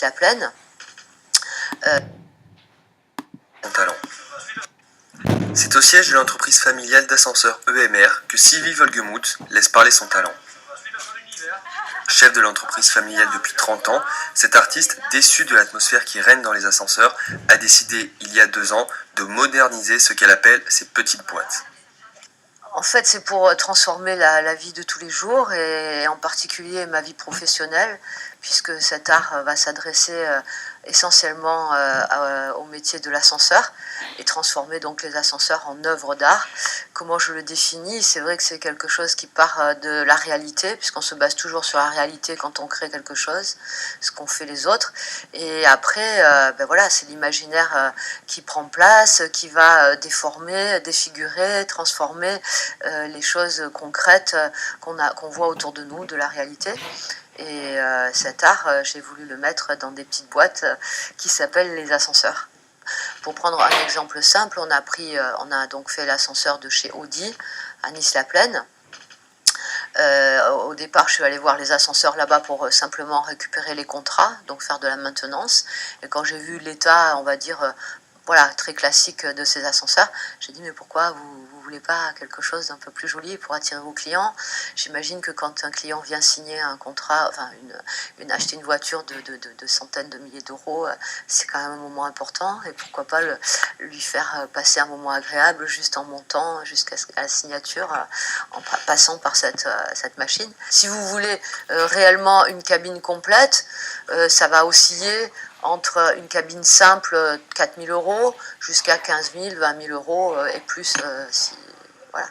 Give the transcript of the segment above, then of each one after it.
La Plaine. Son talent. C'est au siège de l'entreprise familiale d'ascenseurs EMR que Sylvie Wolgemuth laisse parler son talent. Chef de l'entreprise familiale depuis 30 ans, cet artiste, déçu de l'atmosphère qui règne dans les ascenseurs, a décidé, il y a 2 ans, de moderniser ce qu'elle appelle ses petites boîtes. En fait, c'est pour transformer la vie de tous les jours et en particulier ma vie professionnelle, puisque cet art va s'adresser essentiellement au métier de l'ascenseur et transformer donc les ascenseurs en œuvres d'art. Comment je le définis? C'est vrai que c'est quelque chose qui part de la réalité, puisqu'on se base toujours sur la réalité quand on crée quelque chose, ce qu'ont fait les autres. Et après, voilà, c'est l'imaginaire qui prend place, qui va déformer, défigurer, transformer les choses concrètes qu'on voit autour de nous, de la réalité. Et cet art, j'ai voulu le mettre dans des petites boîtes qui s'appellent les ascenseurs. Pour prendre un exemple simple, on a donc fait l'ascenseur de chez Audi à Nice-La Plaine. Au départ, je suis allée voir les ascenseurs là-bas pour simplement récupérer les contrats, donc faire de la maintenance. Et quand j'ai vu l'état, on va dire, voilà, très classique de ces ascenseurs, j'ai dit mais pourquoi vous voulez pas quelque chose d'un peu plus joli pour attirer vos clients? J'imagine que quand un client vient signer un contrat, enfin acheter une voiture de centaines de milliers d'euros, c'est quand même un moment important, et pourquoi pas lui faire passer un moment agréable juste en montant jusqu'à la signature, en passant par cette machine. Si vous voulez réellement une cabine complète, ça va osciller entre une cabine simple, 4 000 € jusqu'à 15 000, 20 000 € et plus. Voilà.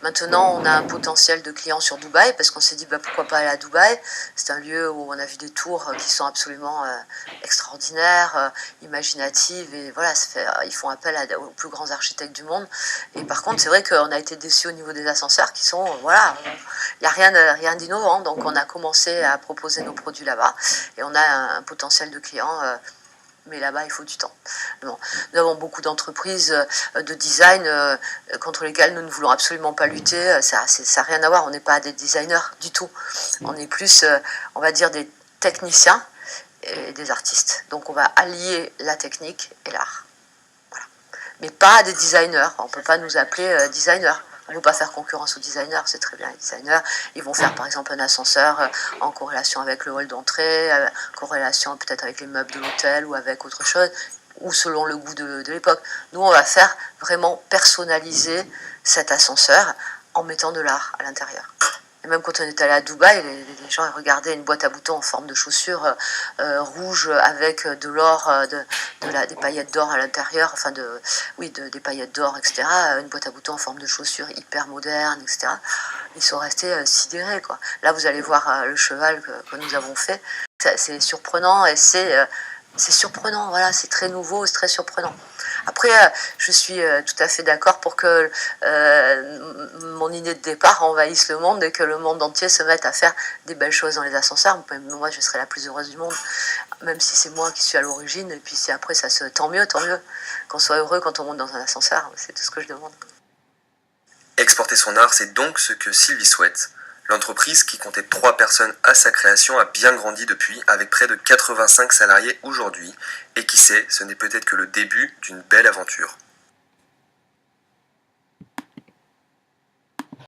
Maintenant, on a un potentiel de clients sur Dubaï, parce qu'on s'est dit pourquoi pas aller à Dubaï. C'est un lieu où on a vu des tours qui sont absolument extraordinaires, imaginatives, et voilà, ils font appel aux plus grands architectes du monde. Et par contre, c'est vrai qu'on a été déçus au niveau des ascenseurs qui sont, voilà, il n'y a rien d'innovant. Donc on a commencé à proposer nos produits là-bas, et on a un potentiel de clients. Mais là-bas, il faut du temps. Bon, nous avons beaucoup d'entreprises de design contre lesquelles nous ne voulons absolument pas lutter. Ça n'a rien à voir. On n'est pas des designers du tout. On est plus, on va dire, des techniciens et des artistes. Donc on va allier la technique et l'art. Voilà. Mais pas des designers. On ne peut pas nous appeler designers. On ne veut pas faire concurrence aux designers, c'est très bien les designers. Ils vont faire par exemple un ascenseur en corrélation avec le hall d'entrée, en corrélation peut-être avec les meubles de l'hôtel ou avec autre chose, ou selon le goût de l'époque. Nous, on va faire vraiment personnaliser cet ascenseur en mettant de l'art à l'intérieur. Et même quand on est allé à Dubaï, les gens regardaient une boîte à boutons en forme de chaussure rouge avec de l'or, des paillettes d'or à l'intérieur, enfin des paillettes d'or, etc. Une boîte à boutons en forme de chaussure hyper moderne, etc. Ils sont restés sidérés, quoi. Là, vous allez voir le cheval que nous avons fait. C'est surprenant et c'est surprenant, voilà, c'est très nouveau, c'est très surprenant. Après, je suis tout à fait d'accord pour que mon idée de départ envahisse le monde et que le monde entier se mette à faire des belles choses dans les ascenseurs. Moi, je serai la plus heureuse du monde, même si c'est moi qui suis à l'origine. Et puis si après, tant mieux, qu'on soit heureux quand on monte dans un ascenseur. C'est tout ce que je demande. Exporter son art, c'est donc ce que Sylvie souhaite. L'entreprise, qui comptait 3 personnes à sa création, a bien grandi depuis, avec près de 85 salariés aujourd'hui. Et qui sait, ce n'est peut-être que le début d'une belle aventure.